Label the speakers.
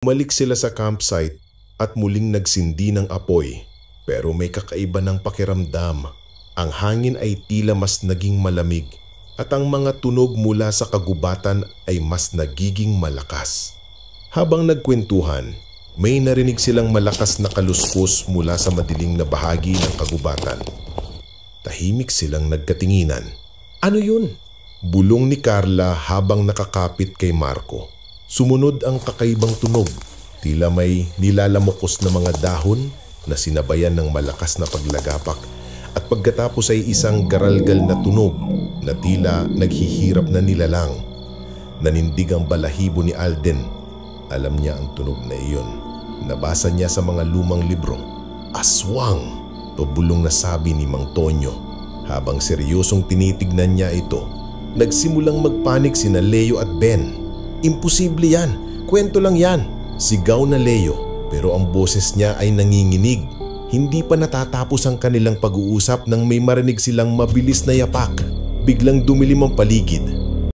Speaker 1: Umalik sila sa campsite at muling nagsindi ng apoy, pero may kakaiba ng pakiramdam. Ang hangin ay tila mas naging malamig at ang mga tunog mula sa kagubatan ay mas nagiging malakas. Habang nagkwentuhan, may narinig silang malakas na kaluskos mula sa madiling na bahagi ng kagubatan. Tahimik silang nagkatinginan.
Speaker 2: Ano yun?
Speaker 1: Bulong ni Carla habang nakakapit kay Marco. Sumunod ang kakaibang tunog. Tila may nilalamokos na mga dahon na sinabayan ng malakas na paglagapak. At pagkatapos ay isang garalgal na tunog na tila naghihirap na nilalang. Nanindig ang balahibo ni Alden. Alam niya ang tunog na iyon. Nabasa niya sa mga lumang libro. Aswang! To bulong na sabi ni Mang Tonyo. Habang seryosong tinitignan niya ito, nagsimulang magpanik sina Leo at Ben. Imposible yan! Kwento lang yan! Sigaw na Leo, pero ang boses niya ay nanginginig. Hindi pa natatapos ang kanilang pag-uusap nang may marinig silang mabilis na yapak. Biglang dumilim ang paligid.